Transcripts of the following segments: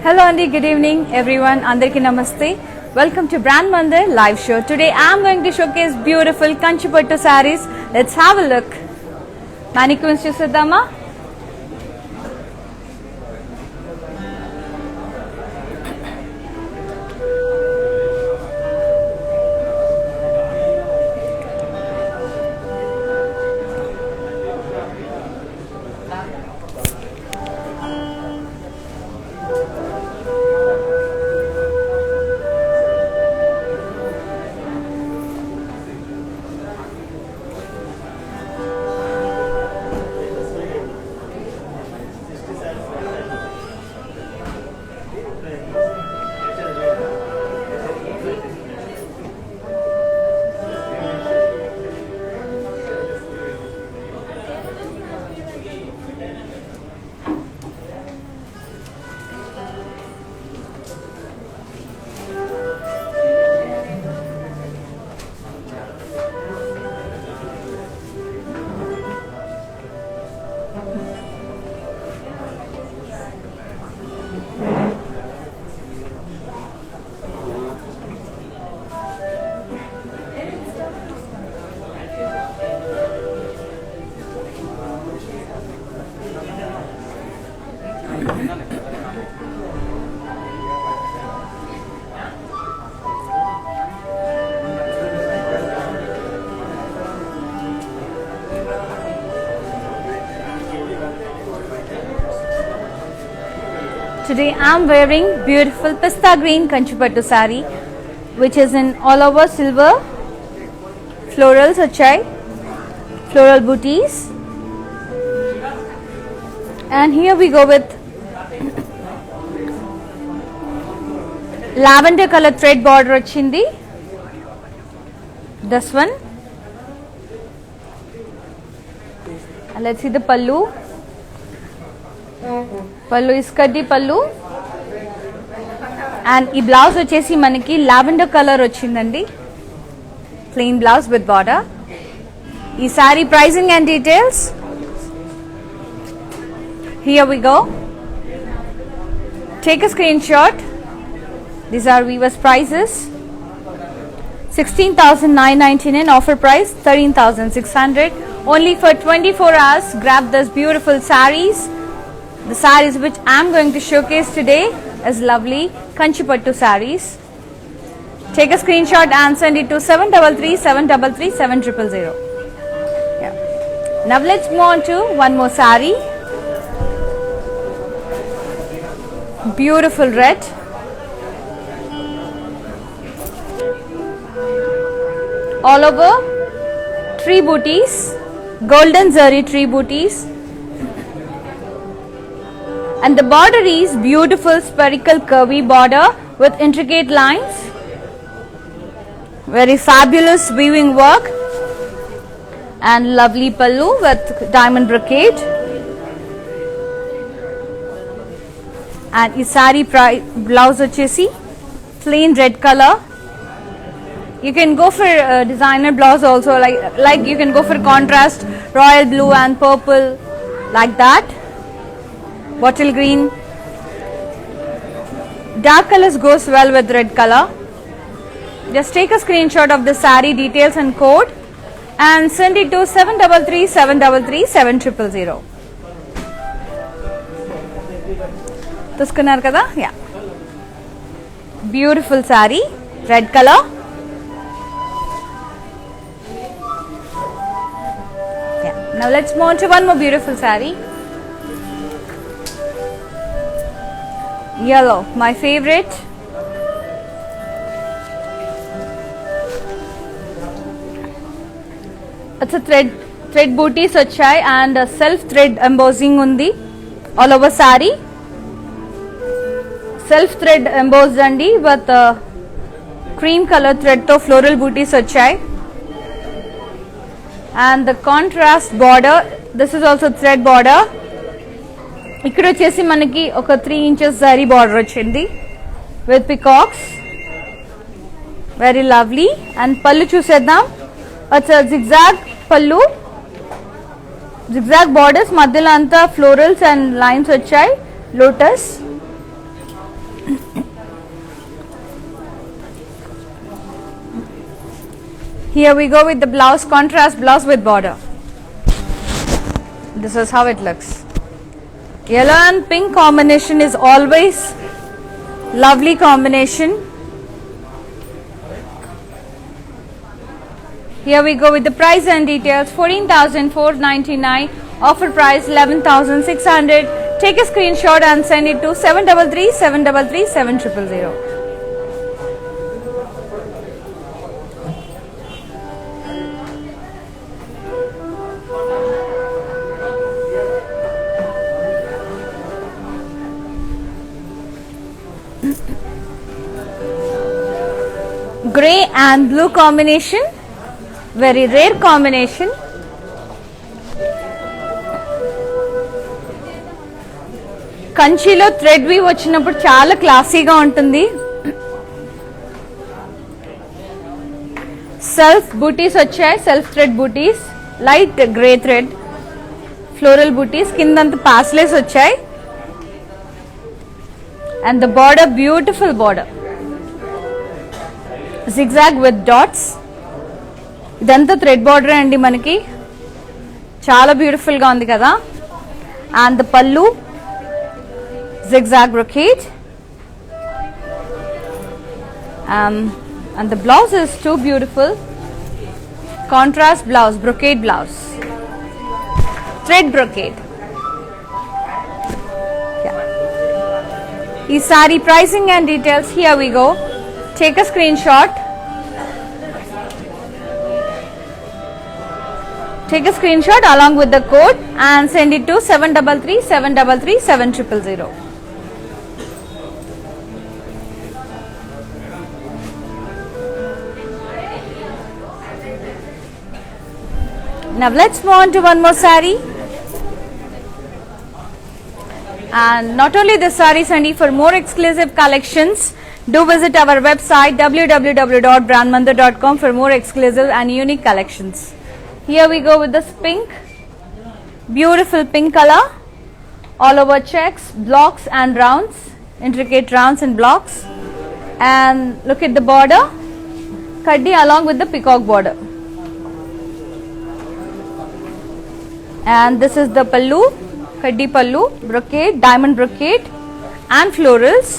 Hello Andy, good evening everyone. Andarki namaste. Welcome to Brand Mandir live show. Today I am going to showcase beautiful Kanchipattu sarees. Let's have a look. Mannequins chusedama. Today I am wearing beautiful pista green Kanchipattu saree, which is in all over silver florals achai, floral booties, and here we go with lavender color thread border ochindi. This one, and let's see the pallu. పళ్ళు ఇస్కడ్డి పళ్ళు and ఈ blouse వచ్చేసి మనకి lavender colour వచ్చిందండి, plain blouse with border. ఈ sari pricing and details here we go. Take a screen shot. These are weavers prices. 16,999 offer price 13,600 only for 24 hours. Grab this beautiful sarees. The sarees which I am going to showcase today is lovely Kanchipattu sarees. Take a screenshot and send it to 733-733-7000. Yeah. Now let's move on to one more saree. Beautiful red. All over tree booties, golden zari tree booties. And the border is beautiful spherical curvy border with intricate lines, very fabulous weaving work, and lovely pallu with diamond brocade. And is saree blouse ochesi plain red color. You can go for designer blouse also, like you can go for contrast royal blue and purple, like that. Bottle green. Dark colors goes well with red color. Just take a screenshot of the saree details and code and send it to 733-733-7000. Tuskunar kada? Yeah. Beautiful saree, red color. Yeah. Now let's move on to one more beautiful saree. Yellow, my favorite. It's a thread booties వచ్చాయి and self thread embossing ఉంది all over saree. Self thread embossed అండి with cream color thread తో floral booties వచ్చాయి. And the contrast border, this is also thread border. ఇక్కడ వచ్చేసి మనకి ఒక 3 inches zari border వచ్చింది with peacocks. Very lovely. And పళ్ళు చూసేద్దాం. జిగ్జాగ్ పళ్ళు, జిగ్జాగ్ బార్డర్స్, మధ్యలో అంతా ఫ్లోరల్స్ అండ్ లైన్స్ వచ్చాయి, lotus. Here we go with the blouse, contrast blouse with border. This is how it looks. Yellow and pink combination is always lovely combination. Here we go with the price and details. 14,499, offer price 11,600. Take a screenshot and send it to 733 733 7000. Grey and blue combination, very rare combination. కంచిలో thread weave వచ్చినప్పుడు చాలా క్లాసీగా ఉంటుంది. Self బూటీస్ వచ్చాయి, self thread బూటీస్, light grey thread floral బూటీస్, కిందంతా paisleys వచ్చాయి. And the border, beautiful border, zigzag with dots. ఇదంతా thread border అండి, మనకి చాలా బ్యూటిఫుల్ గా ఉంది కదా. అండ్ ద పల్లు, zigzag brocade, and the blouse is too beautiful. Contrast blouse, brocade blouse, thread brocade. Yeah. Ee saree pricing and details, here we go. Take a screenshot. Take a screenshot along with the code and send it to 733 733 7000. Now let's move on to one more saree. And not only the sarees, Sandy, for more exclusive collections, do visit our website www.brandmandir.com for more exclusive and unique collections. Here we go with this pink, beautiful pink color, all over checks, blocks and rounds, intricate rounds and blocks. And look at the border, kaddi along with the peacock border. And this is the pallu, kaddi pallu, brocade, diamond brocade and florals.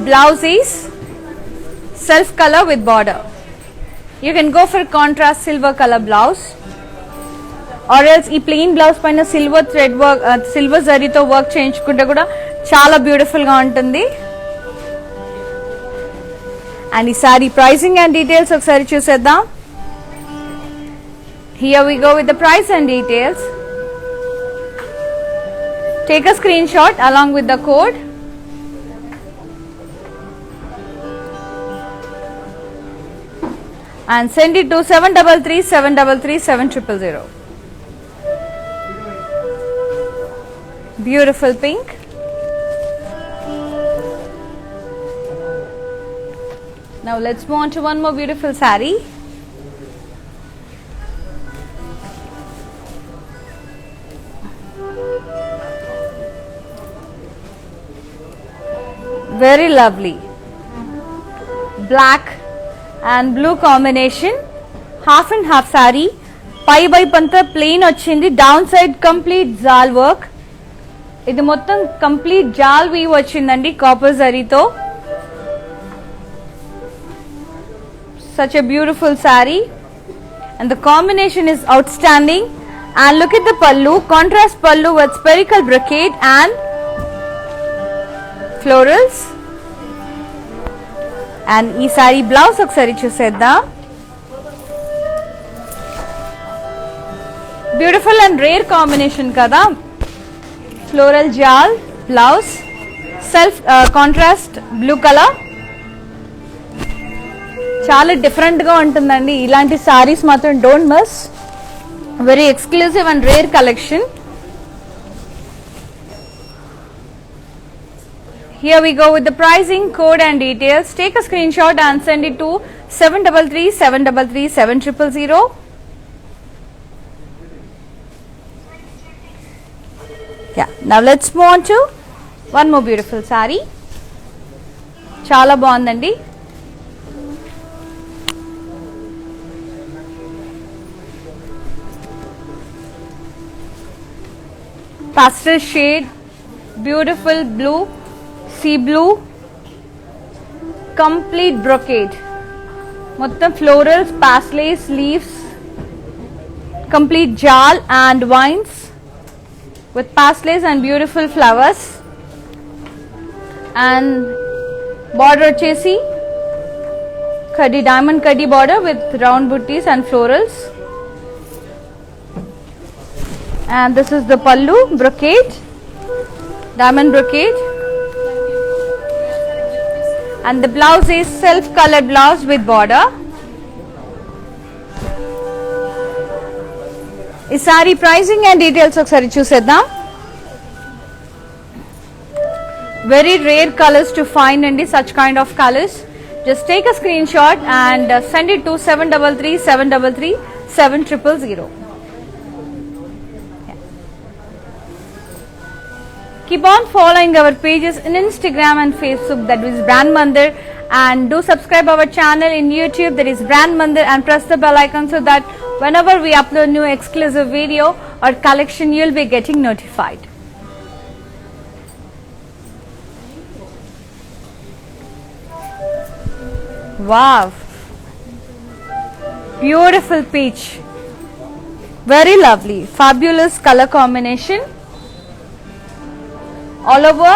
Blouse is self color with border. You can go for contrast silver color blouse, or else ee plain blouse paina silver thread work, silver zari tho work cheyinchukunte kuda chaala beautiful ga untundi. And ee saree pricing and details okkari chuseddam. Here we go with the price and details. Take a screenshot along with the code. And send it to 733 733 7000. Beautiful pink. Now let's move on to one more beautiful saree. Very lovely. Black and blue combination, half and half saree. Pai by panta plain ochindi, downside complete zal work. Idi mottam complete jal weave ochindandi copper zari tho. Such a beautiful saree, and the combination is outstanding. And look at the pallu, contrast pallu with spherical brocade and florals. And ee saree blouse okkari chuseddam. Beautiful and rare combination kada. Floral jal blouse, self contrast blue color. చాలా different గా ఉంటుందండి. ఇలాంటి సారీస్ మాత్రం don't miss. Very exclusive and rare collection. Here we go with the pricing, code and details. Take a screenshot and send it to 733 733 7000. Yeah, now let's move on to one more beautiful saree. Chala bagundi. Pastel shade, beautiful blue, sea blue, complete brocade. Mottam florals, pastels, leaves, complete jal and vines with pastels and beautiful flowers. And border chesi, kaddi diamond kaddi border with round butties and florals. And this is the pallu, brocade, diamond brocade. And the blouse is self colored blouse with border. Is saree pricing and details okkari chuseddam. Very rare colors to find and such kind of colors. Just take a screenshot and send it to 733 733 7000. Keep on following our pages in Instagram and Facebook, that is Brand Mandir, and do subscribe our channel in YouTube, that is Brand Mandir, and press the bell icon so that whenever we upload new exclusive video or collection, you'll be getting notified. Wow, beautiful peach, very lovely, fabulous color combination. All over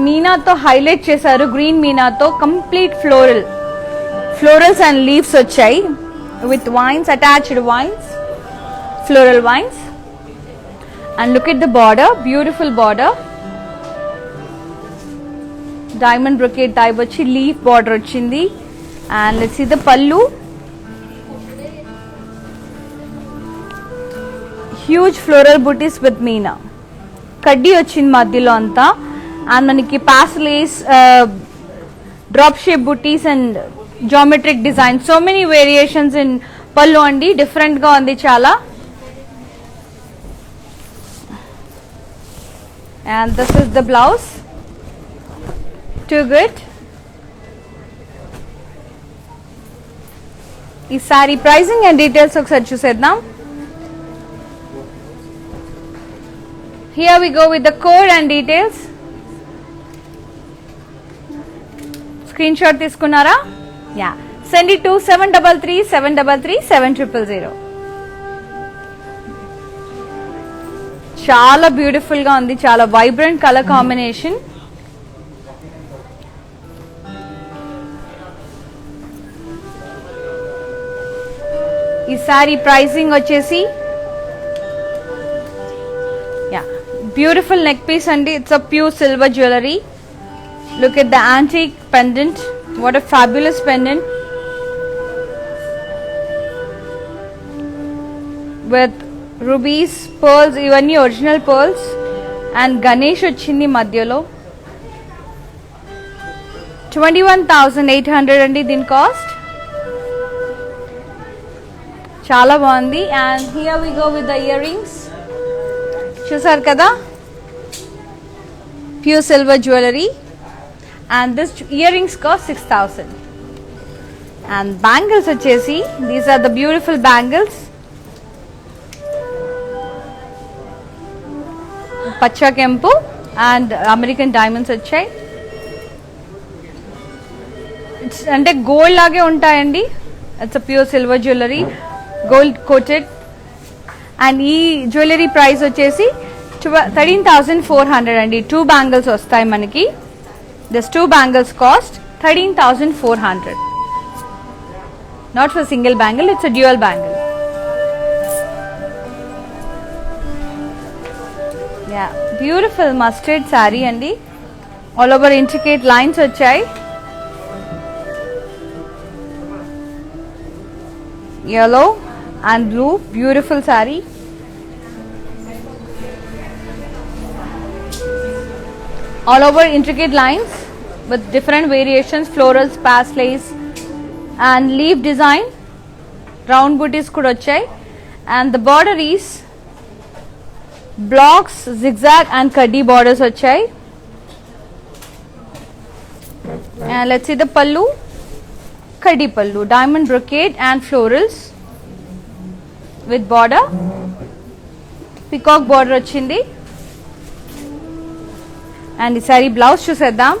meena to highlight chesaru, green meena to complete florals and leaves vachai with vines, attached vines, floral vines. And look at the border, beautiful border, diamond brocade type vachi leaf border ochindi. And let's see the pallu, huge floral booties with meena, kaddi వచ్చింది మధ్యలో అంతా. And మనకి pastels, drop shape buttis and geometric design, so many variations in పళ్ళు అండి. Different గా ఉంది చాలా. And this is the blouse, too good. ఈ సారీ ప్రైసింగ్ అండ్ డీటెయిల్స్ ఒకసారి చూసేద్దాం. Here we go with the code and details. Screenshot తీసుకున్నారా? Yeah. Send it to 733 733 7000. చాలా బ్యూటిఫుల్ గా ఉంది, చాలా వైబ్రెంట్ కలర్ కాంబినేషన్. ఈ సారీ ప్రైసింగ్ వచ్చేసి beautiful neck piece and it's a pure silver jewelry. Look at the antique pendant, what a fabulous pendant with rubies, pearls, even original pearls, and Ganesh ochindi madhyalo. 21,800 andi din cost. Chala baagundi. And here we go with the earrings. చూసారు కదా, pure silver jewellery. And this earrings cost 6000. And bangles వచ్చేసి these are the beautiful bangles, పచ్చ కెంపు and American diamonds వచ్చాయి. అంటే gold లాగే ఉంటాయండి. It's a pure silver jewellery, gold coated. And ఈ జ్యువెలరీ ప్రైస్ వచ్చేసి 13,400 అండి. 2 బ్యాంగిల్స్ వస్తాయి మనకి. This 2 bangles cost 13,400. Not for single bangle, it's a dual bangle. Yeah, beautiful mustard sari అండి. ఆల్ ఓవర్ ఇంట్రికేట్ లైన్స్ వచ్చాయి. yellow and blue, beautiful saree. All over intricate lines with different variations, florals, pastellays and leaf design. Round booties kuda vachai, and the border is blocks, zigzag and kaddi borders vachai. And let's see the pallu. Kaddi pallu, diamond brocade and florals with border. Peacock border vachindi. And ee saree blouse chuseddam.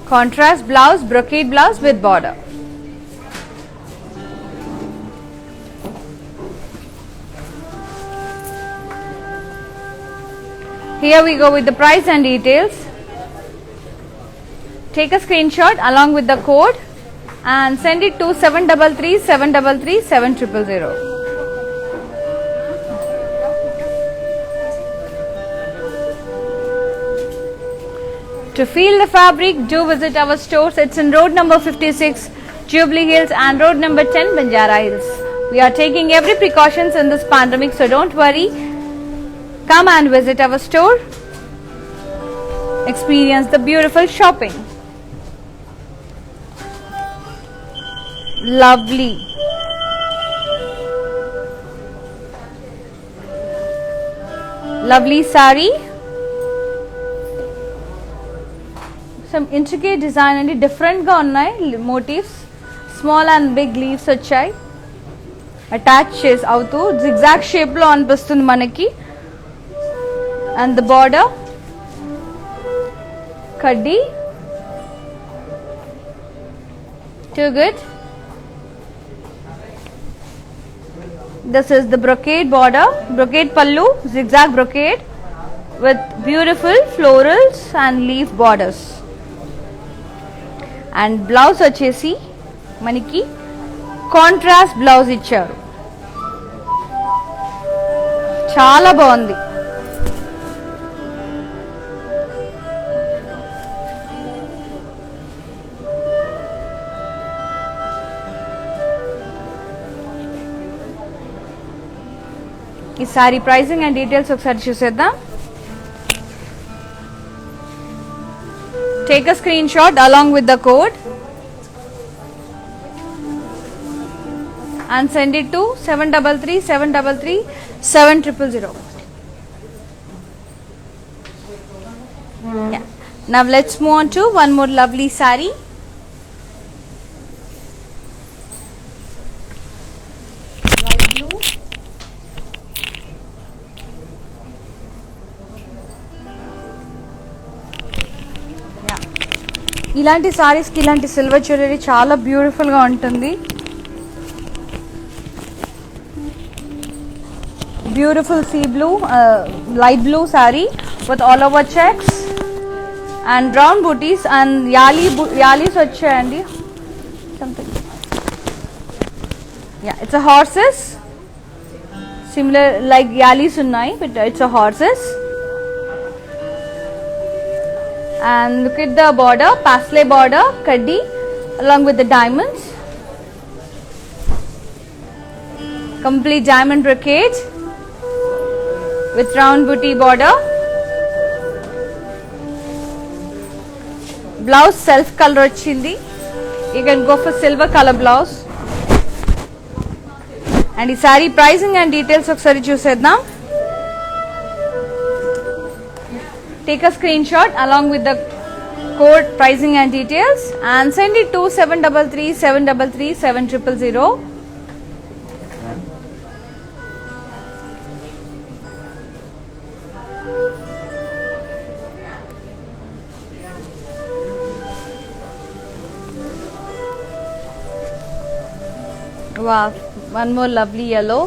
Contrast blouse, brocade blouse with border. Here we go with the price and details. Take a screenshot along with the code and send it to 733 733 7000. To feel the fabric, do visit our stores. It's in road number 56, Jubilee Hills, and road number 10, Banjara Hills. We are taking every precautions in this pandemic, so don't worry. Come and visit our store. Experience the beautiful shopping. Lovely. Lovely saree. Some intricate design and different ga unnai motifs. Small and big leaves vachai. Attach chase avutu zigzag shape lo anipistundi manaki. And the border kaddi. Too good. This is the brocade border, brocade pallu, zigzag brocade with beautiful florals and leaf borders. And blouse vachesi maniki contrast blouse icharu. Chala bagundi. ఈ sari pricing and details ఒకసారి చూసేద్దాం. Take a screenshot along with the code and send it to 733 733 7000. Yeah. Now let's move on to one more lovely saree. Light blue. ఇలాంటి సారీస్ కి ఇలాంటి silver jewellery చాలా beautiful గా ఉంటుంది. Beautiful sea blue, light blue sari with all over checks and round buttis and యాలీస్ వచ్చాయండి. Something yeah it's a horses, similar like యాలీస్ ఉన్నాయి but it's a horses. And look at the border, pastellae border, kaddi along with the diamonds. Complete diamond brocade with round booty border. Blouse self color ochindi. You can go for silver color blouse. And the saree pricing and details okkari chuseddam. Take a screenshot along with the code, pricing and details and send it to 733 733 7000. Wow, one more lovely yellow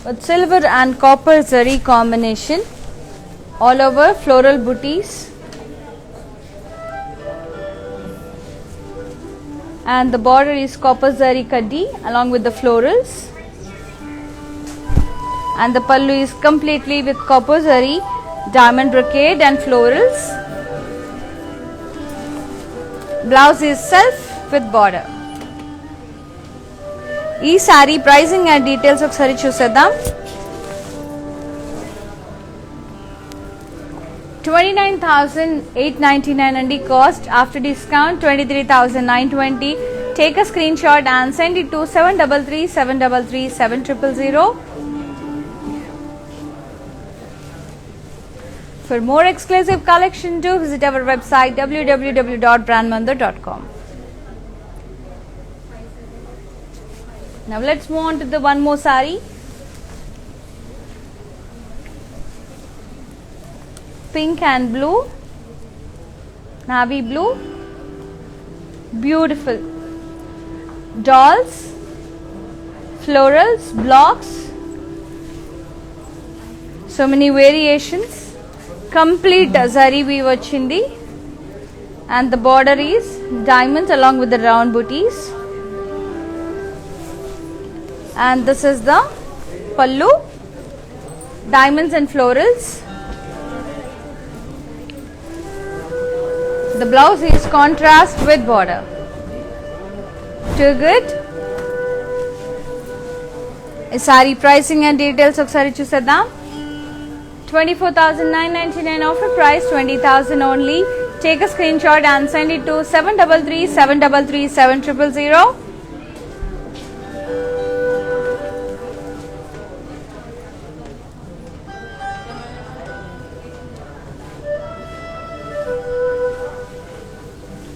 with silver and copper zari combination. All over floral booties and the border is copper zari kaddi along with the florals, and the pallu is completely with copper zari, diamond brocade and florals. Blouse is self with border. ఈ sari pricing and details ఒకసారి చూసేద్దాం. 29,899 and the cost after discount 23,920. Take a screenshot and send it to 733-733-7000. For more exclusive collection, do visit our website www.brandmandir.com. Now let's move on to the one more sari. Pink and blue, navy blue, beautiful. Dolls, florals, blocks, so many variations. Complete zari weave vachindi, and the border is diamonds along with the round booties. And this is the pallu, diamonds and florals. The blouse is contrast with border. Too good. Sari pricing and details ఒకసారి చూసేద్దాం. 24,999 offer price, 20,000 only. Take a screenshot and send it to 733-733-7000.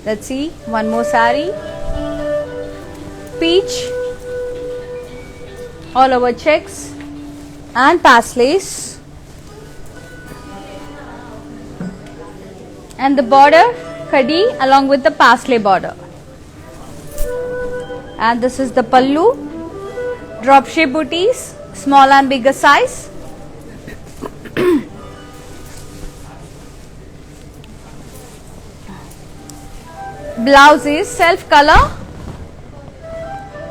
Let's see one more sari. Peach, all over checks and paslays, and the border khadi along with the pasley border. And this is the pallu, drop shape booties, small and bigger size. Blouse is self color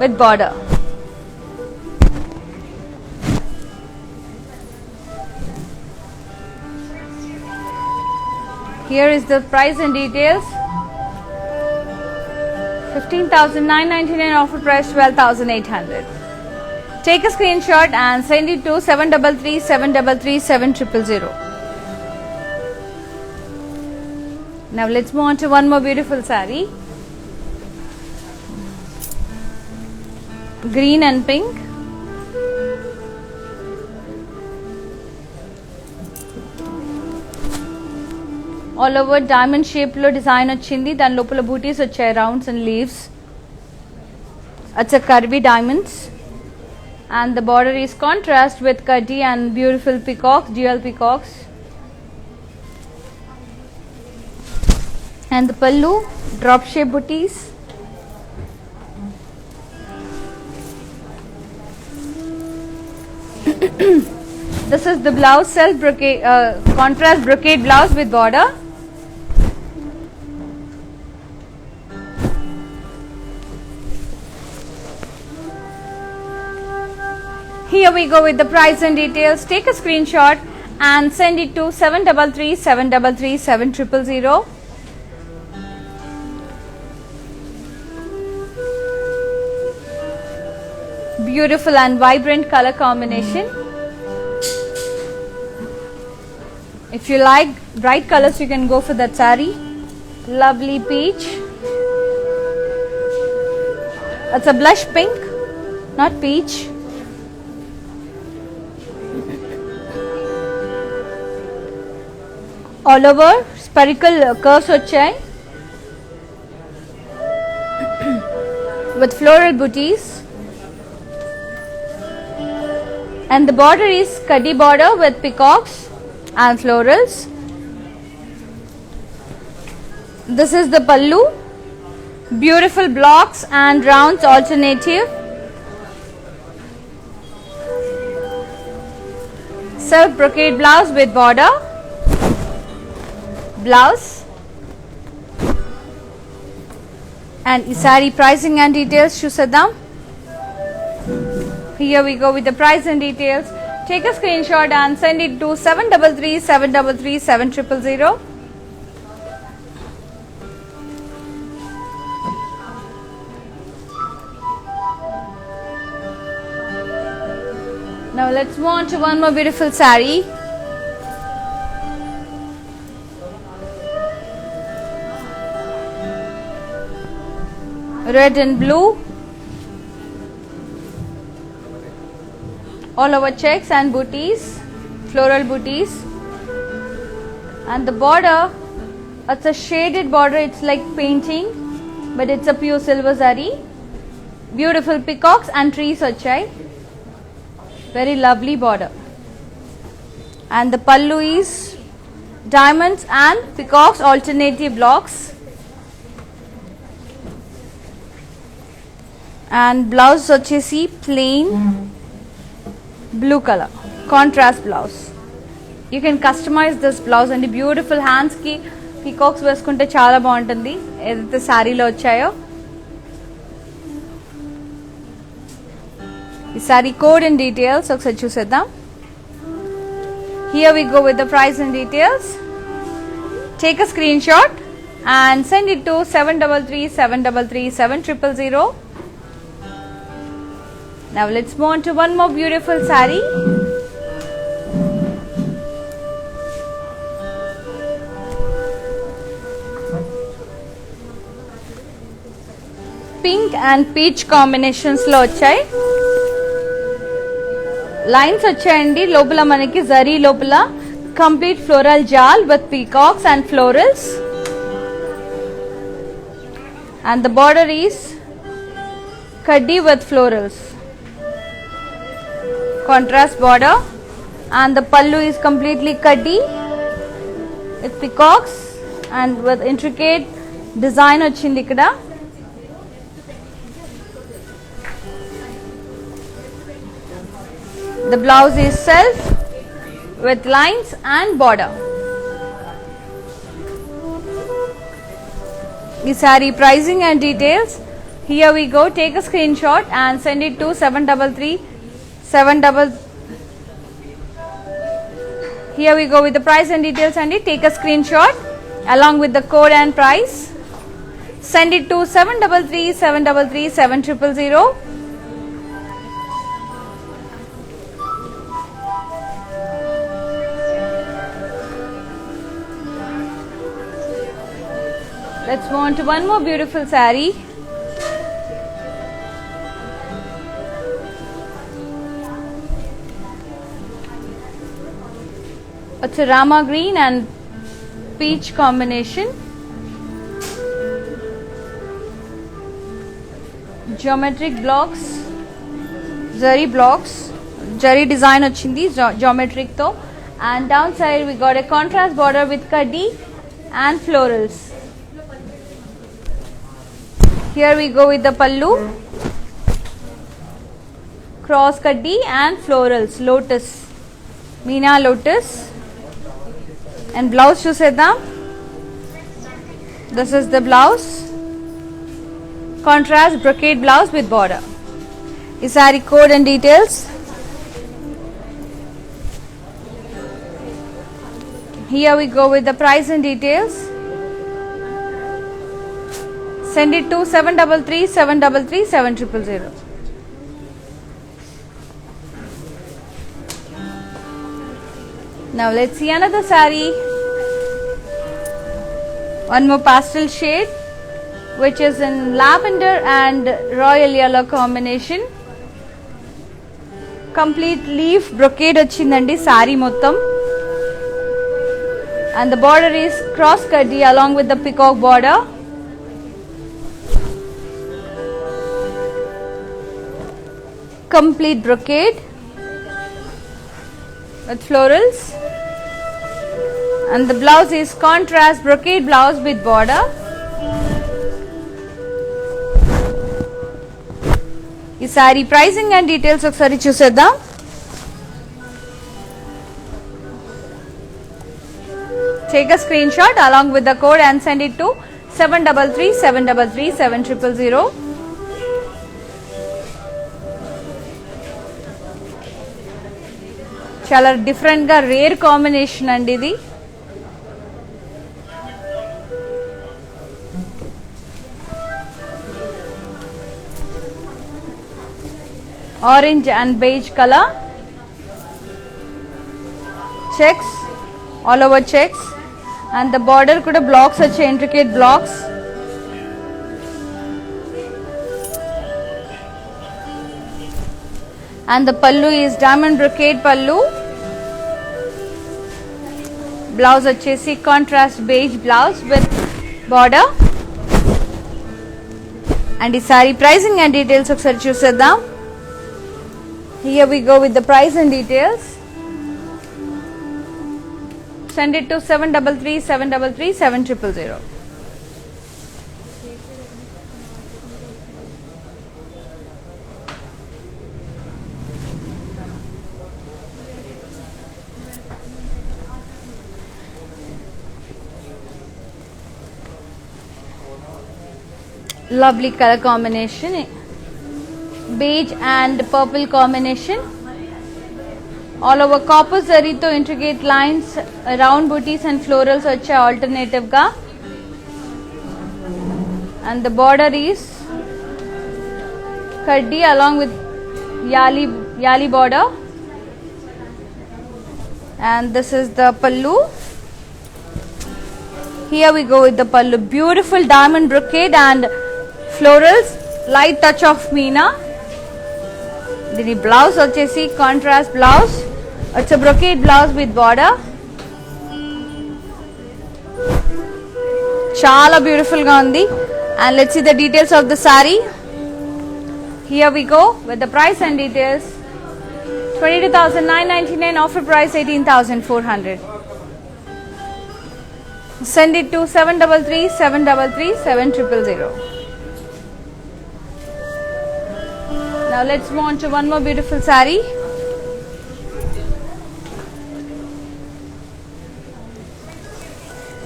with border. Here is the price and details. 15,999 offer price, 12,800. Take a screenshot and send it to 733-733-7000. Now let's move on to one more beautiful sari. Green and pink. All over diamond shape lo design ochindi. Dan lopala booties vachai, rounds and leaves. It's a curvy diamonds. And the border is contrast with kadi and beautiful peacocks, dual peacocks. And the pallu, drop shape booties. This is the blouse, self brocade, contrast brocade blouse with border. Here we go with the price and details. Take a screenshot and send it to 733-733-7000. Beautiful and vibrant color combination. If you like bright colors, you can go for that sari. Lovely peach. It's a blush pink, not peach. All over spherical curves వచ్చాయి with floral booties. And the border is kadi border with peacocks and florals. This is the pallu, beautiful blocks and rounds alternative. Self brocade blouse with border. Blouse. And sari pricing and details చూసేద్దాం. Here we go with the price and details. Take a screenshot and send it to 733-733-7000. Now let's move on to one more beautiful sari. red and blue, all over checks and booties, floral booties. And the border, it's a shaded border, it's like painting, but it's a pure silver zari. Beautiful peacocks and trees vachai. Very lovely border. And the pallu is diamonds and peacocks alternative blocks. And blouse vachesi plain blue color, contrast blouse. You can customize this blouse and beautiful hands ki peacocks veskunte chaala baaguntundi edaithe saree lo vachayo. Ee saree code and details okasari chuseddam. Here we go with the price and details. Take a screenshot and send it to 733-733-7000. Now let's move on to one more beautiful saree. Pink and peach combinations lo vachai. Lines vachayandi lopala manaki zari lopala complete floral jal with peacocks and florals. And the border is kaddi with florals. Contrast border. And the pallu is completely kaddi with peacocks and with intricate design vachindi ikkada. The blouse is self with lines and border. The saree pricing and details. Here we go. Take a screenshot and send it to 733-733. Here we go with the price and details and take a screenshot along with the code and price. Send it to 733-733-7000. Let's move on to one more beautiful saree. It's a Rama green and peach combination. Geometric blocks, zari design ochindi geometric tho, and downside we got a contrast border with kaddi and florals. Here we go with the pallu, cross kaddi and florals, lotus, meena lotus. And blouse chuseddam. This is the blouse, contrast brocade blouse with border. Is saree code and details. Here we go with the price and details. Send it to 733-733-7000. Now let's see another saree. One more pastel shade, which is in lavender and royal yellow combination. Complete leaf brocade ochindandi saree mottam. And the border is cross kaddi along with the peacock border. Complete brocade with florals. And the blouse is contrast brocade blouse with border. Ee saree pricing and details okasari chuseddam. Take a screenshot along with the code and send it to 733-733-7000. చాలా different గా rare combination అండి ఇది. Orange and beige colour, checks, all over checks. And the border కూడా blocks వచ్చే intricate blocks. and the pallu is diamond brocade pallu. Blouse వచ్చేసి contrast beige blouse with border. And the saree pricing and details ఒకసారి చూసేద్దాం. Here we go with the price and details. Send it to 733 733 7000. Lovely color combination, beige and purple combination. All over copper zari to intricate lines, round booties and florals వచ్చే alternative గా. And the border is kaddi along with yali border. And this is the pallu. Here we go with the pallu, beautiful diamond brocade and florals, light touch of meena. Dini blouse వచ్చేసి contrast blouse. It's a brocade blouse with border. Chala beautiful ga undi. And let's see the details of the saree. Here we go with the price and details. 22,999, offer price 18,400. Send it to 733 733 7000. Now let's move on to one more beautiful saree.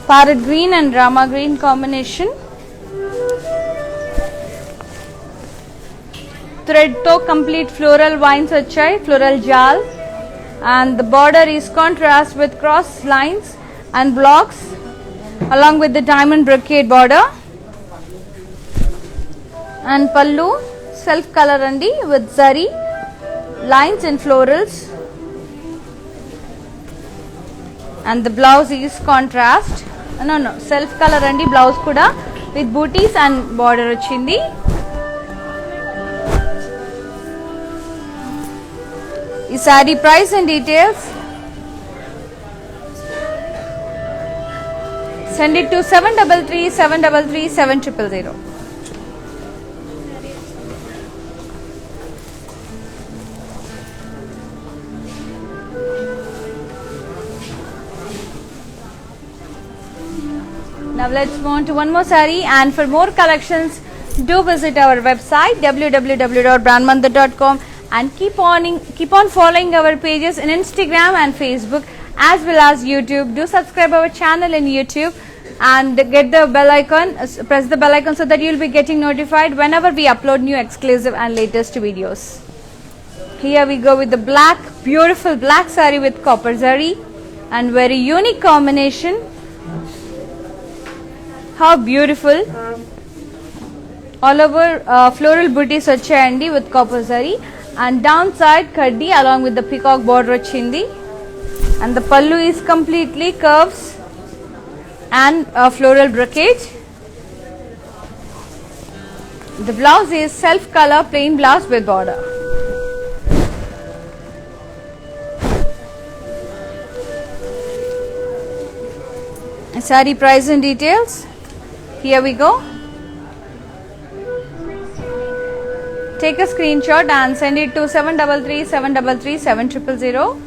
Parrot green and rama green combination. Thread to complete floral vines vachai, floral jal, and the border is contrast with cross lines and blocks along with the diamond brocade border. And pallu self color andi with zari lines and florals. And the blouse is contrast. No, self color andi blouse kuda with booties and border ochindi. This saree price and details. Send it to 733 733 7000. Now let's move on to one more saree, and for more collections do visit our website www.brandmandar.com and keep on following our pages in Instagram and Facebook as well as YouTube. Do subscribe our channel in YouTube and get the bell icon, press the bell icon so that you will be getting notified whenever we upload new exclusive and latest videos. Here we go with the black, beautiful black saree with copper zari and very unique combination. How beautiful. All over floral booties vachayandi with copper zari and downside kaddi along with the peacock border vachindi. And the pallu is completely curves and floral brocade. The blouse is self color plain blouse with border. Saree price and details. Here we go. Take a screenshot and send it to 733 733 7000.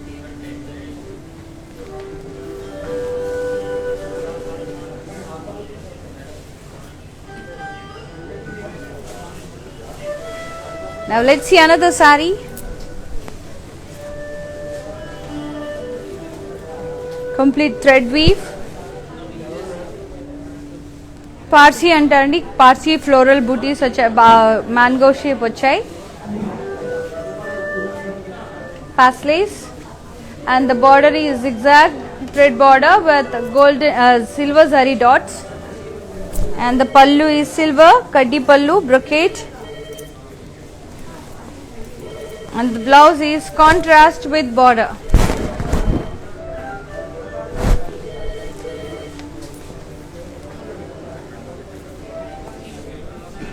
Now let's see another saree. Complete thread weave. Parsi అంటారండి, Parsi floral booties వచ్చాయి, mango shape వచ్చాయి, pasleys, and the border is zigzag thread border with golden silver zari dots, and the pallu is silver kaddi pallu brocade, and the blouse is contrast with border.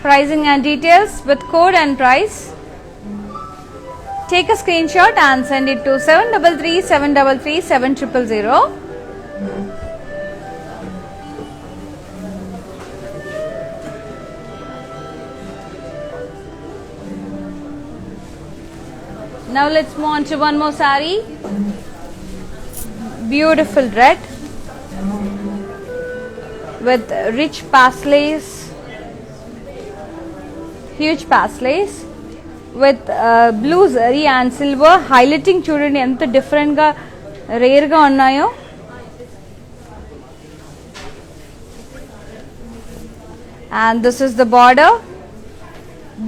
Pricing and details with code and price. Take a screenshot and send it to 733 733 7000. Now let's move on to one more saree. Beautiful red with rich paslays, huge paslays with blue zari and silver highlighting చూడండి ఎంత different గా rare గా ఉన్నాయో. And this is the border,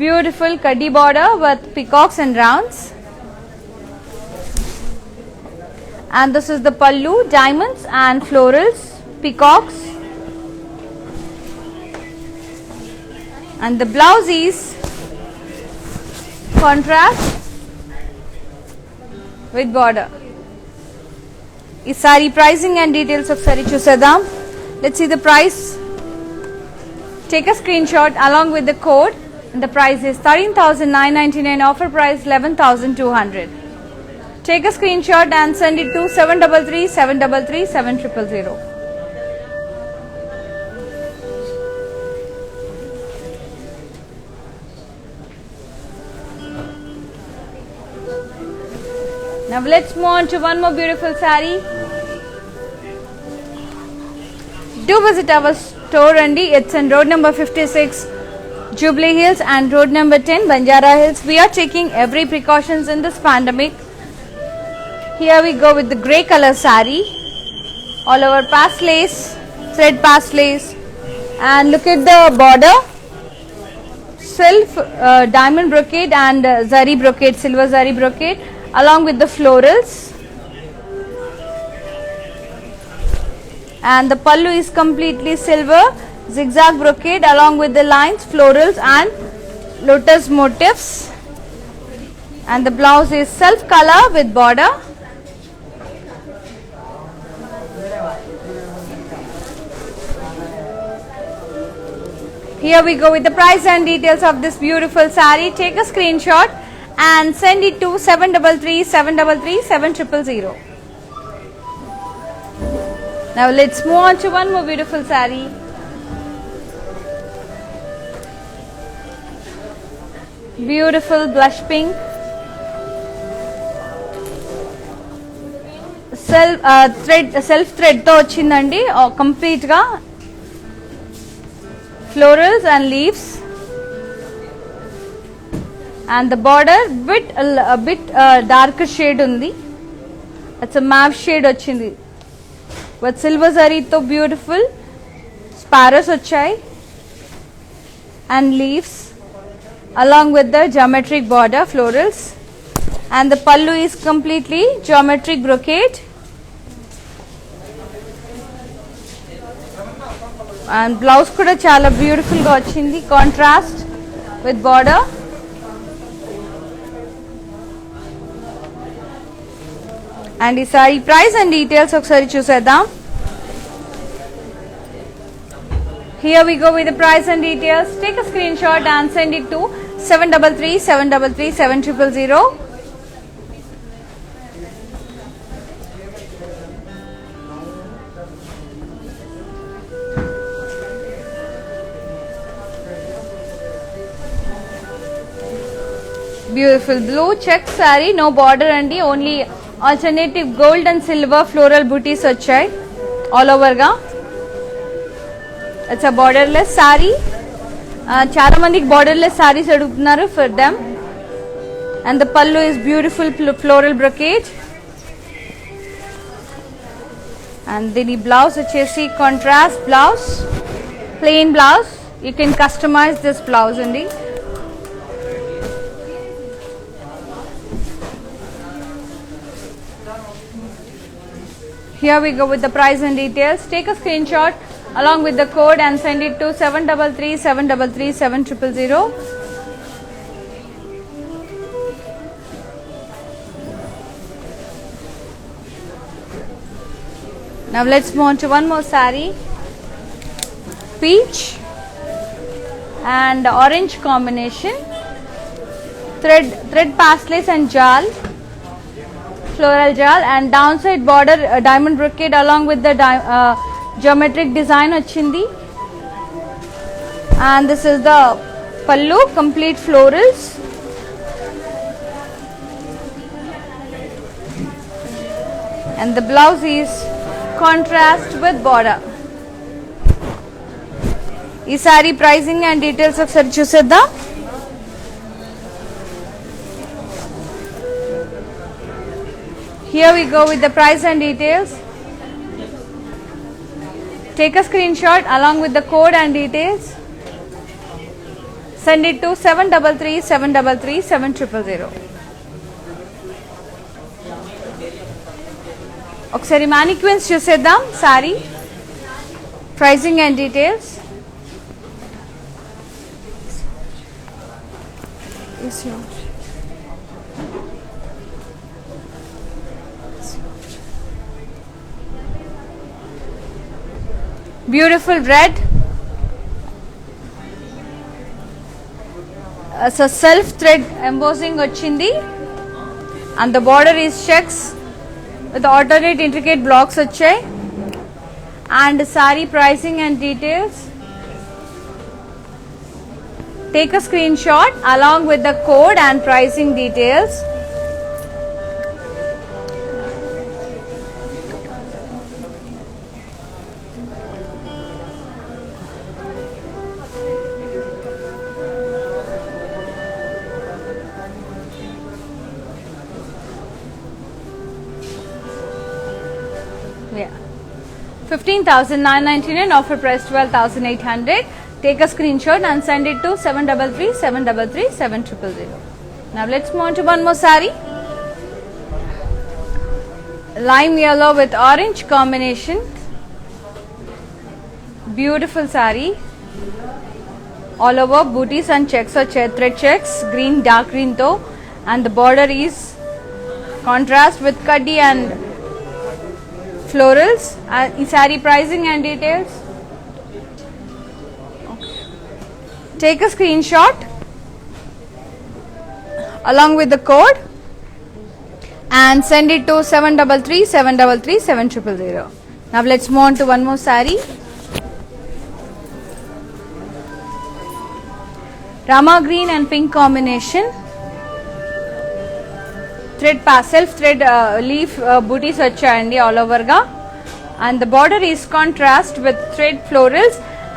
beautiful kaddi border with peacocks and rounds. And this is the pallu, diamonds and florals, peacocks. And the blouse is contrast with border. Is saree pricing and details of saree chusedam. Let's see the price. Take a screenshot along with the code. And the price is 13,999, offer price 11,200. Take a screenshot and send it to 733 733 7000. Now let's move on to one more beautiful saree. Do visit our store, Andy. It's on road number 56, Jubilee Hills, and road number 10, Banjara Hills. We are taking every precautions in this pandemic. Here we go with the grey color saree, all over paslays, thread paslays, and look at the border, self diamond brocade and zari brocade, silver zari brocade, along with the florals. And the pallu is completely silver, zigzag brocade along with the lines, florals and lotus motifs. And the blouse is self color with border. Here we go with the price and details of this beautiful saree. Take a screenshot and send it to 733 733 7000. Now let's move on to one more beautiful saree. Beautiful blush pink. Self thread తో వచ్చిందండి complete గా florals and leaves, and the border a bit darker shade undi. It's a mauve shade ochindi with silver zari to beautiful sparrows vachai and leaves along with the geometric border florals, and the pallu is completely geometric brocade. And blouse kuda chala beautiful ga vachindi, contrast with border. And is saree price and details okasari chusedam. Here we go with the price and details. Take a screenshot and send it to 733 733 7000. Beautiful blue check saree, no border andi, only alternative gold and silver floral booties vachai all over ga. It's a borderless saree. Chaala mandiki borderless sarees adugutunnaru for them. And the pallu is beautiful floral brocade. And the blouse vachesi contrast blouse, plain blouse. You can customize this blouse andi. Here we go with the price and details. Take a screenshot along with the code and send it to 733 733 7000. Now let's move on to one more saree. Peach and orange combination. thread pasleys and jal, floral jal, and downside border diamond brocade along with the geometric design ochindi. And this is the pallu, complete florals. And the blouse is contrast with border. ఈ sari pricing and details ఒకసారి చూసేద్దాం. Here we go with the price and details. Take a screenshot along with the code and details. Send it to 7337337000. ఒకసారి మానిక్యూన్స్ చూసేద్దాం. Sorry pricing and details. Beautiful red. So self thread embossing ochindi, and the border is checks with alternate intricate blocks వచ్చాయి. And saree pricing and details. Take a screenshot along with the code and pricing details. Yeah, 15,999, offer price 12,800. Take a screenshot and send it to 7337337000. Now let's move on to one more saree. Lime yellow with orange combination. Beautiful saree. All over booties and checks or thread checks, green, dark green though, and the border is contrast with kaddi and florals. Saree pricing and details. Take a screenshot along with the code and send it to 7337337000. Now let's move on to one more saree. Rama green and pink combination. Thread self thread leaf booties వచ్చాయండి all over ga, and the border is contrast with thread florals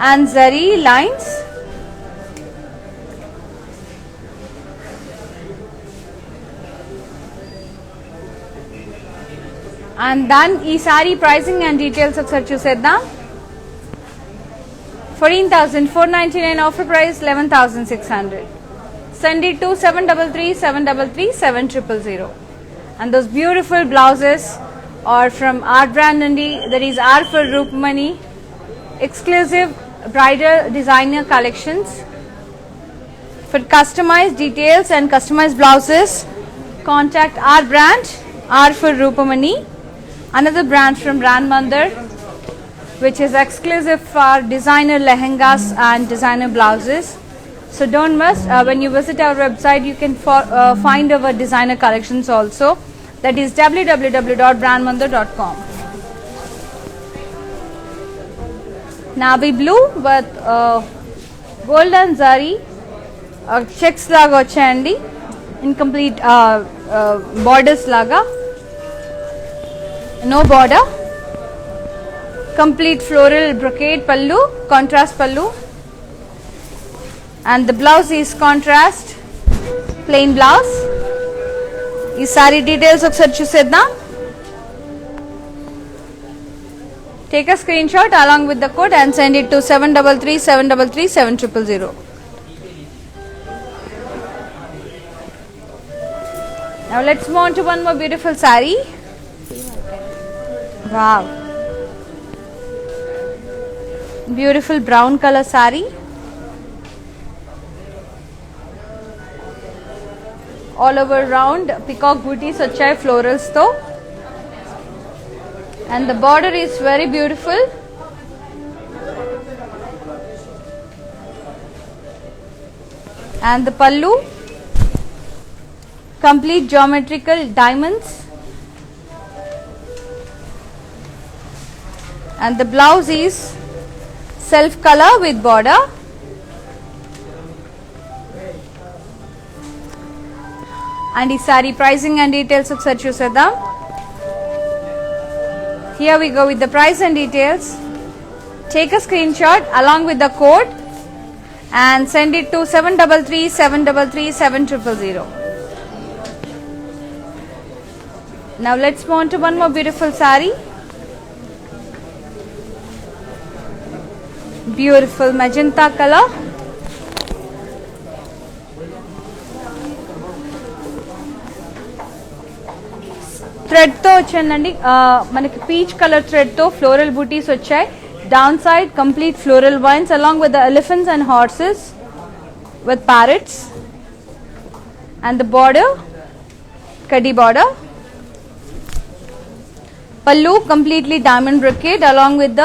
and zari lines. And then ఈ sari pricing and details ఒకసారి చూసేద్దాం. 14,499, offer price 11,600. Send it to 7337337000. And those beautiful blouses are from our brand Nandi, that is R for Rupmani, exclusive bridal designer collections. For customized details and customized blouses, contact our brand R for Rupmani, another brand from Ran Mandar, which is exclusive for designer lehengas and designer blouses. So don't miss. When you visit our website, you can find our designer collections also. That is www.brandmandar.com. Navy blue with golden zari checks laga vachayandi, incomplete borders laga, no border, complete floral brocade pallu, contrast pallu, and the blouse is contrast plain blouse. ఈ sorry details ఒకసారి చూసేద్దాం. Take a screenshot along with the code and send it to 7337337000. Now let's move on to one more beautiful saree. Wow, beautiful brown color saree. All over round peacock booties వచ్చాయి florals తో, and the border is very beautiful. And the pallu complete geometrical diamonds, and the blouse is self color with border. And ఈ saree pricing and details ఒకసారి చూసేద్దాం. Here we go with the price and details. Take a screenshot along with the code and send it to 733-733-7000. Now let's move on to one more beautiful saree. Beautiful magenta color. Thread తో వచ్చానండి, మనకి peach colour thread తో floral బూటీస్ వచ్చాయి. Down side complete floral wines along with the elephants and horses with parrots and the border కడ్డీ border. పల్లు completely diamond brocade along with the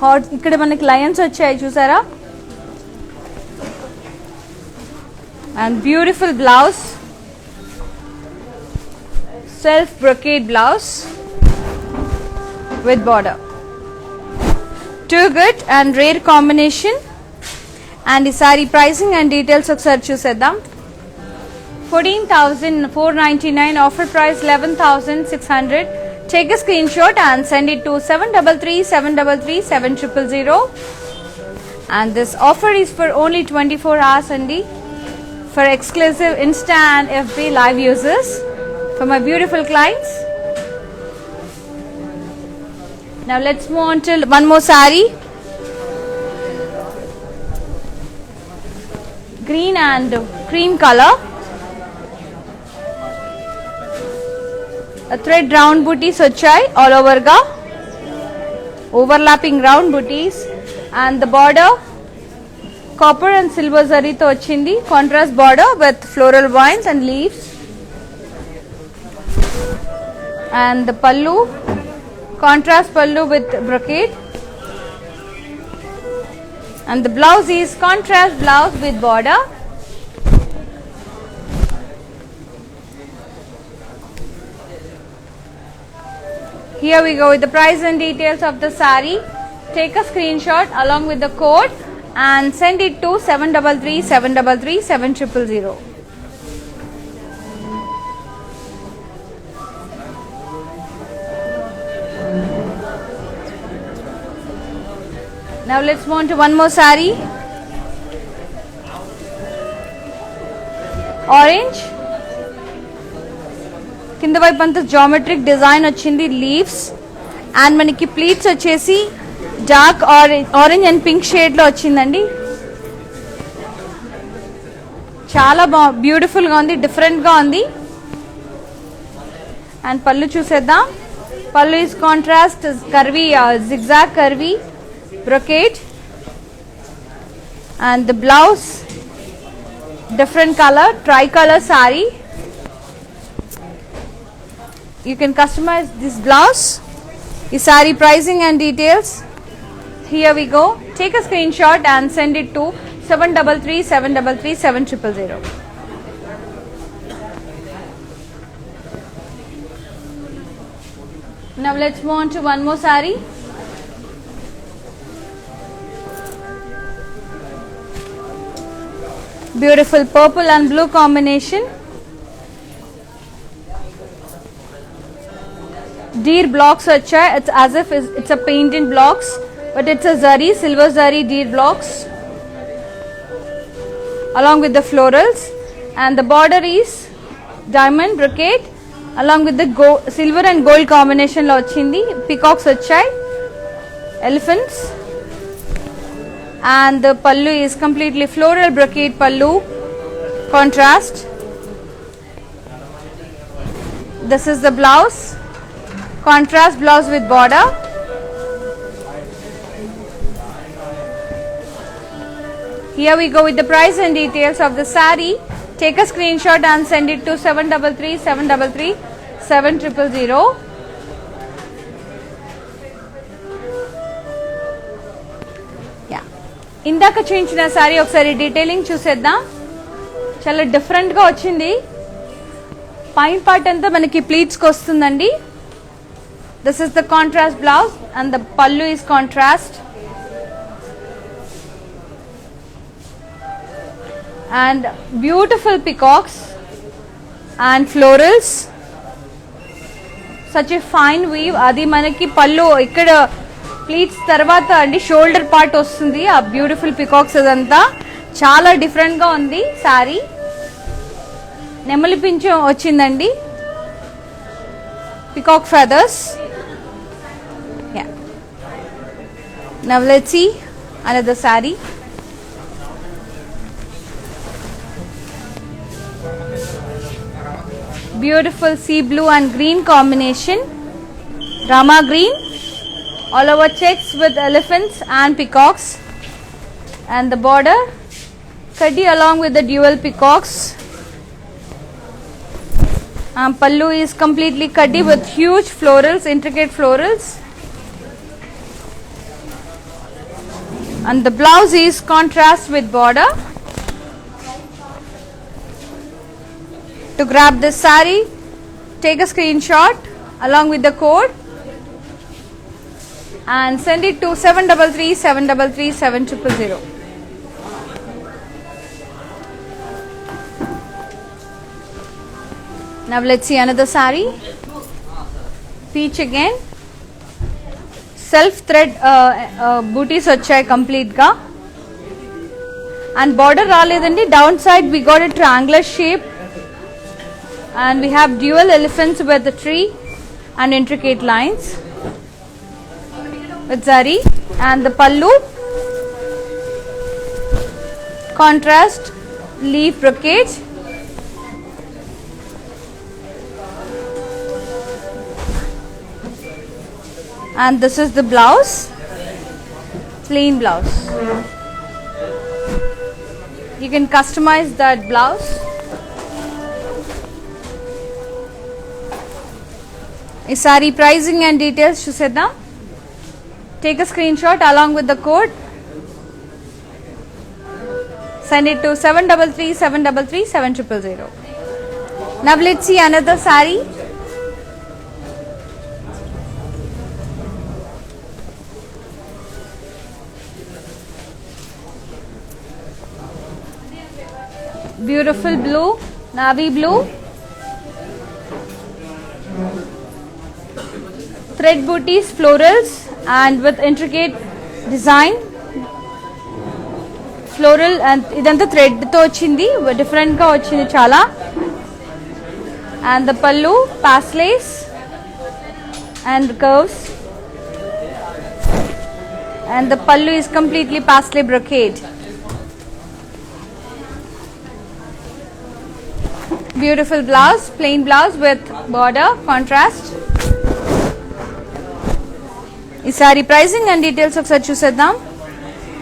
heart. ఇక్కడ మనకి Lions వచ్చాయి చూసారా. And beautiful blouse, self brocade blouse with border. Too good and rare combination. And the saree pricing and details ఒకసారి చూసేద్దాం. 14,499, offer price 11,600. Take a screenshot and send it to 733-733-7000. And this offer is for only 24 hours only. For exclusive Insta and FB live users, for my beautiful clients. Now let's move on to one more saree. Green and cream color. A thread round booties vachai all over ga. Overlapping round booties and the border copper and silver zari తో వచ్చింది. Contrast border with floral vines and leaves. And the pallu, contrast pallu with brocade. And the blouse is contrast blouse with border. Here we go with the price and details of the saree. Take a screenshot along with the code and send it to 733-733-7000. Now let's move on to one more saree. Orange. కింద వైపు అంతా geometric design వచ్చింది, leaves and మనకి pleats వచ్చేసి dark orange and pink shade లో వచ్చిందండి. చాలా beautiful గా ఉంది, డిఫరెంట్ గా ఉంది. అండ్ పళ్ళు చూసేద్దాం. పళ్ళు is contrast curvy zigzag curvy brocade and the blouse different color tricolor saree. You can customize this blouse. The saree pricing and details. Here we go. Take a screenshot and send it to 733-733-7000. Now let's move on to one more saree. Beautiful purple and blue combination. Deer blocks achha. It's as if it's a painted blocks, but it's a zari, silver zari deer blocks along with the florals, and the border is diamond brocade along with the silver and gold combination lo vachindi. Peacocks vachai, elephants. And the pallu is completely floral brocade pallu, contrast. This is the blouse, contrast blouse with border. Here we go with the price and details of the saree. Take a screenshot and send it to 733-733-7000. ఇందాక చూపించిన sorry ఒకసారి detailing చూసేద్దాం. చాలా different గా వచ్చింది. పైన part అంతా మనకి ప్లీట్స్ కి వస్తుందండి. This is the contrast blouse and the pallu is contrast and beautiful peacocks and florals, such a fine weave. అది మనకి పల్లు ఇక్కడ ప్లీట్స్ తర్వాత అండి షోల్డర్ పార్ట్ వస్తుంది. ఆ బ్యూటిఫుల్ పికాక్స్ అదంతా చాలా డిఫరెంట్ గా ఉంది. సారీ నెమలి పింఛం వచ్చిందండి, peacock feathers. Now let's see another saree. Beautiful sea blue and green combination, Rama green, all over checks with elephants and peacocks, and the border kaddi along with the dual peacocks. Pallu is completely kaddi with huge florals, intricate florals, and the blouse is contrast with border. To grab this saree, take a screenshot along with the code and send it to 7337337000. Now let's see another saree. Peach again. Self thread booties వచ్చాయి complete గా. And border రాలేదండి. Down side we got a triangular shape and we have dual elephants with the tree and intricate lines with zari, and the pallu contrast leaf brocade, and this is the blouse, plain blouse. You can customize that blouse. ఈ sorry pricing and details చూసేద్దాం. Take a screen shot along with the code, send it to 7337337000. Now let's see another saree. Beautiful blue, navy blue, thread booties, florals, and with intricate design. Floral and idantha thread tho ochindi, different ga ochindi chala. And the pallu paslays and curves, and the pallu is completely paisley brocade. Beautiful blouse, plain blouse with border contrast. ఈ sari pricing and details ఒకసారి చూసేద్దాం.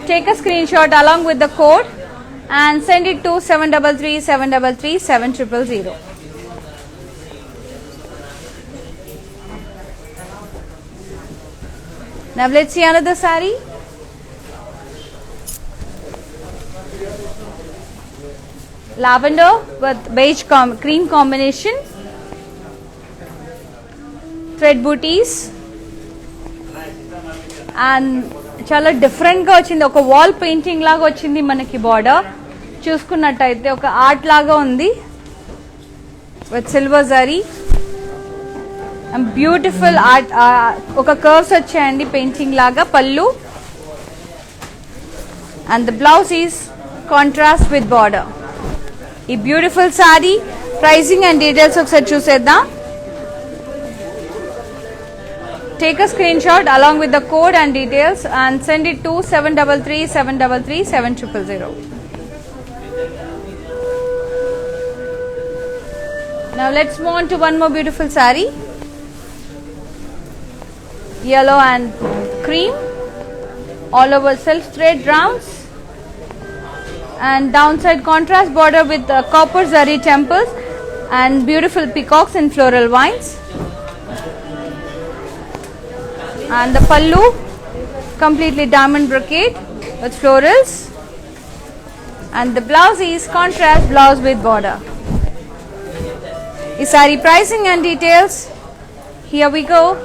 Take a screen shot along with the code and send it to 7337337000. Now let's see another saree. Lavender with beige cream combination, thread booties, and చాలా different గా వచ్చింది. ఒక wall painting లాగా వచ్చింది మనకి. Border చూసుకున్నట్టయితే ఒక ఆర్ట్ లాగా ఉంది with silver zari and beautiful art. ఒక కర్వ్స్ వచ్చాయండి పెయింటింగ్ లాగా. Pallu and the blouse is contrast with border. ఈ beautiful sari pricing and details ఒకసారి చూసేద్దాం. Take a screenshot along with the code and details and send it to 7337337000. Now let's move on to one more beautiful saree. Yellow and cream, all over self thread rounds, and downside contrast border with copper zari temples and beautiful peacocks in floral vines. And the pallu completely diamond brocade with florals, and the blouse is contrast blouse with border. The saree pricing and details, here we go.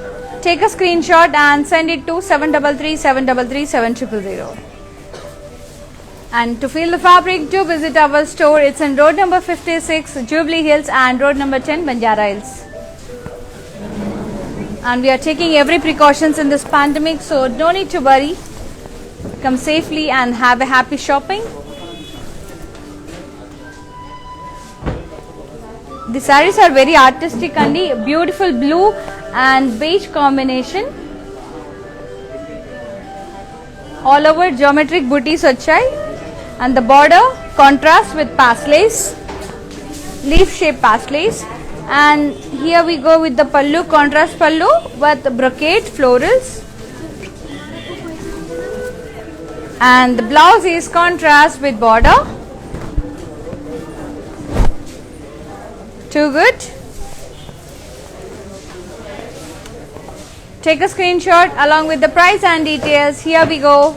Take a screenshot and send it to 733-733-7000. And to feel the fabric, do visit our store. It's in road number 56, Jubilee Hills, and road number 10, Banjara Hills. And we are taking every precautions in this pandemic, so no need to worry. Come safely and have a happy shopping. The sarees are very artistic and beautiful blue and beige combination. All over geometric booties vachai, and the border contrast with paslays, leaf shape paslays. And here we go with the pallu, contrast pallu with brocade florals, and the blouse is contrast with border. Too good. Take a screenshot along with the price and details. Here we go,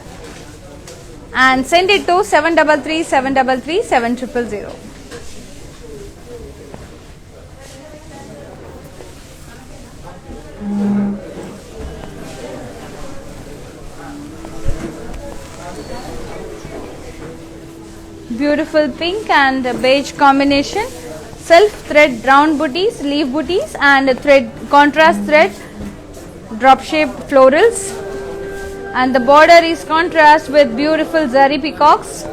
and send it to 733-733-7000. Beautiful pink and beige combination. Self thread round booties, leaf booties, and thread contrast thread drop shaped florals, and the border is contrast with beautiful zari peacocks.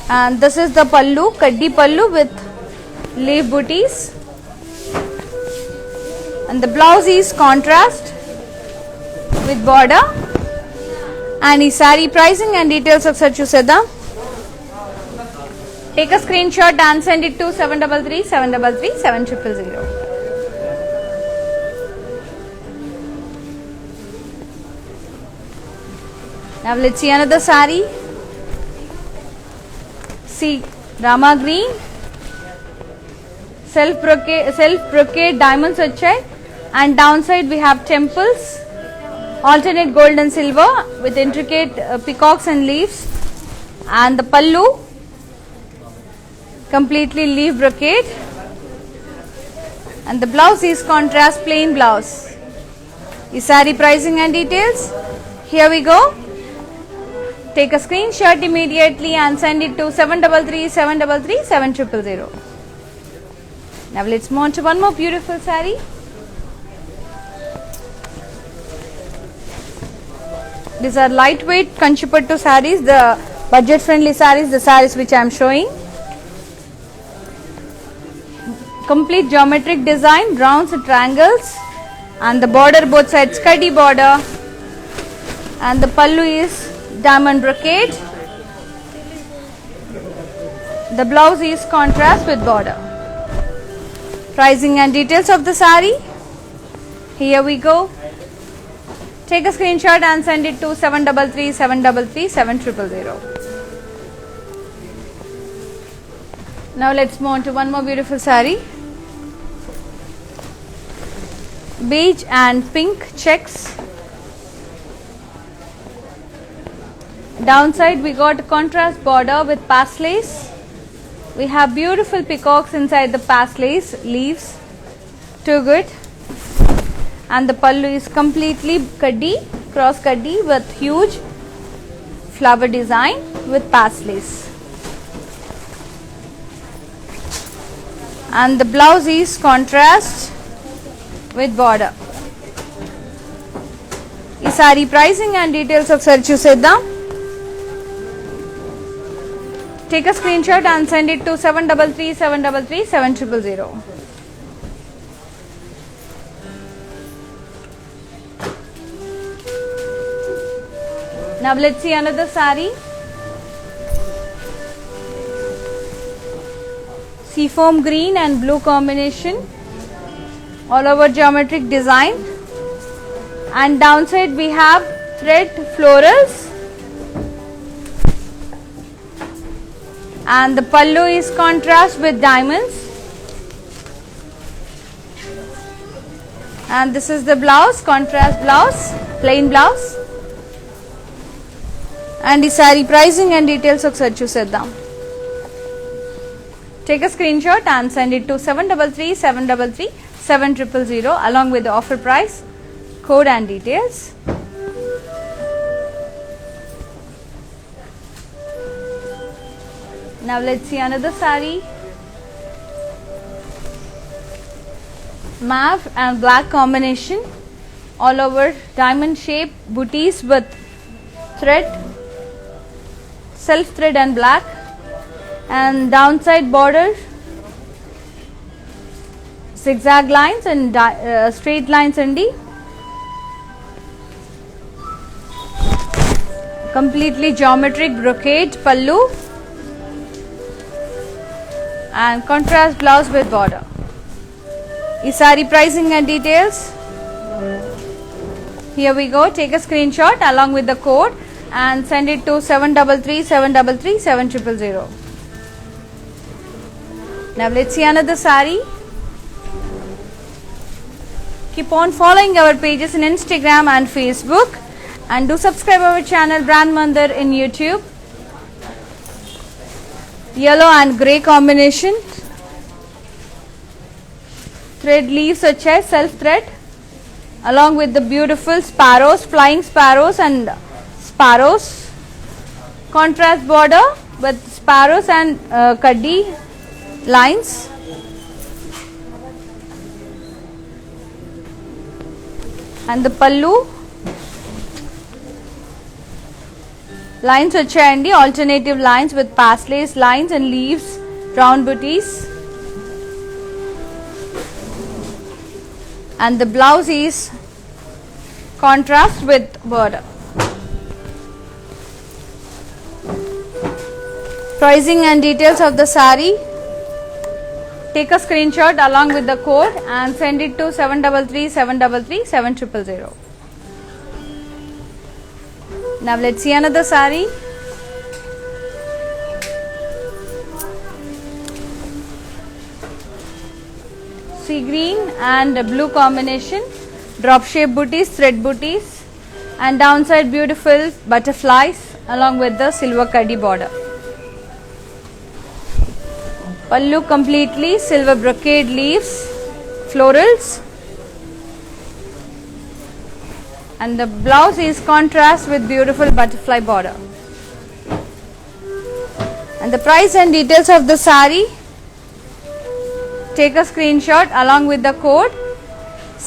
And this is the pallu, kaddi pallu with leaf booties, and the blouse is contrast with border. And is saree pricing and details of such Chuseda. Take a screenshot and send it to 733-733-7000. Now let's see another saree. See Rama green, self brocade diamonds vachai, and downside we have temples, alternate gold and silver with intricate peacocks and leaves, and the pallu completely leaf brocade, and the blouse is contrast plain blouse. Is saree pricing and details, here we go. Take a screenshot immediately and send it to 733-733-7000. Now let's move on to one more beautiful saree. These are lightweight Kanchipattu sarees, the budget friendly sarees, the sarees which I am showing. Complete geometric design, rounds and triangles, and the border both sides kaddi border, and the pallu is diamond brocade. The blouse is contrast with border. Pricing and details of the saree, here we go. Take a screenshot and send it to 733-733-7000. Now let's move on to one more beautiful saree. Beige and pink checks. Downside we got a contrast border with paslays. We have beautiful peacocks inside the paslays leaves. Too good. And the pallu is completely kaddi, cross kaddi with huge flower design with paslays. And the blouse is contrast with border. Is saree pricing and details of Sir Chuseda. Take a screenshot and send it to 733-733-7000. Now let's see another saree. Seafoam green and blue combination, all over geometric design, and downside we have thread florals, and the pallu is contrast with diamonds, and this is the blouse, contrast blouse, plain blouse, and ఈ sari pricing and details ఒకసారి చూసేద్దాం. Take a screenshot and send it to 733-733-7000 along with the offer price, code and details. Now let's see another saree. Mauve and black combination, all over diamond shape booties with thread, self thread and black, and downside border, zigzag lines and straight lines andi. Completely geometric brocade pallu and contrast blouse with border. Ee saree pricing and details. Here we go. Take a screenshot along with the code and send it to 733-733-7000. Now let's see another saree. Keep on following our pages in Instagram and Facebook, and do subscribe our channel Brand Mandir in YouTube. Yellow and grey combination, thread leaves వచ్చాయి, self thread, along with the beautiful sparrows, flying sparrows and sparrows, contrast border with sparrows and kaddi lines, and the pallu lines వచ్చాయండి, alternative lines with pasleys lines and leaves, round booties, and the blouse is contrast with border. Pricing and details of the saree. Take a screenshot along with the code and send it to 733-733-7000. Now let's see another saree. Sea green and blue combination, drop shape booties, thread booties, and downside beautiful butterflies along with the silver kaddi border. Pallu completely silver brocade leaves, florals, and the blouse is contrast with beautiful butterfly border. And the price and details of the saree. Take a screenshot along with the code,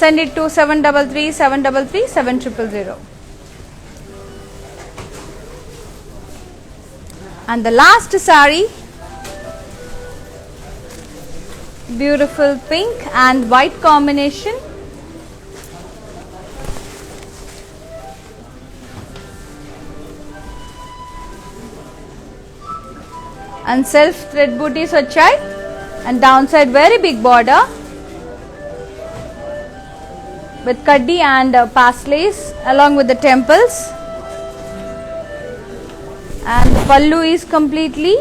send it to 733-733-7000. And the last saree, beautiful pink and white combination, and self thread booties వచ్చాయి, and downside very big border with kaddi and pasleys along with the temples, and the pallu is completely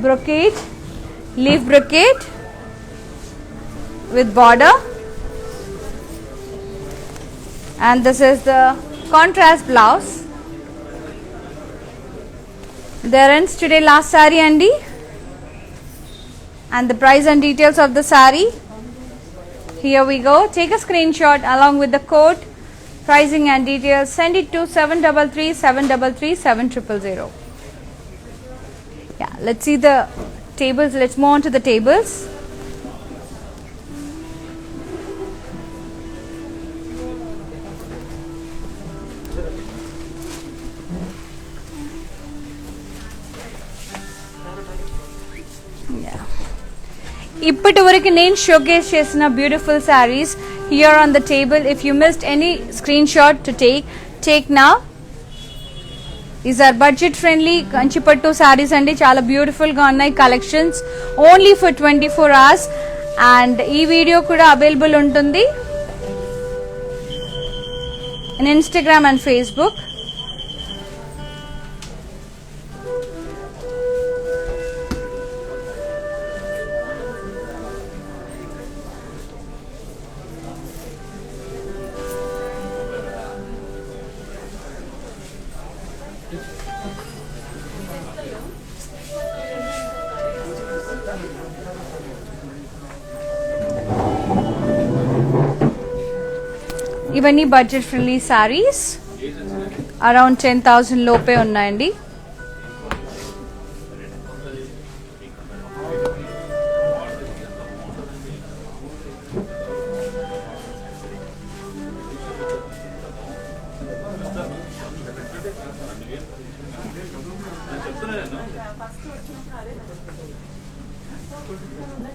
brocade, leaf brocade with border, and this is the contrast blouse. There ends today last saree andi, and the price and details of the saree. Here we go. Take a screenshot along with the code, pricing and details, send it to 733-733-7000. Yeah, let's see the tables. Let's move on to the tables. ఇప్పటి వరకు నేను showcase చేసిన beautiful saris here on the table. If you missed any screenshot to take now. Is our budget friendly Kanchipattu saris అండి, చాలా beautiful గా ఉన్నాయి collections, only for 24 hours. And ఈ video కూడా అవైలబుల్ ఉంటుంది ఇన్ ఇన్స్టాగ్రామ్ అండ్ ఫేస్బుక్. ఇవన్నీ budget friendly saris around 10,000 లోపే ఉన్నాయండి.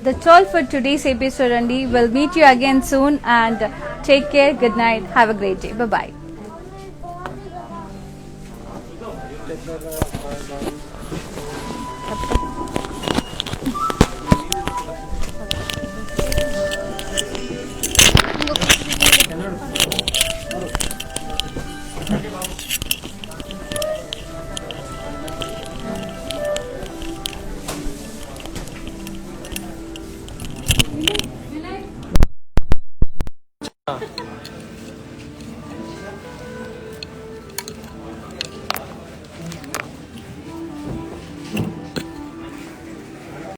That's all for today's episode, Andy. We'll meet you again soon and take care. Good night. Have a great day. Bye-bye.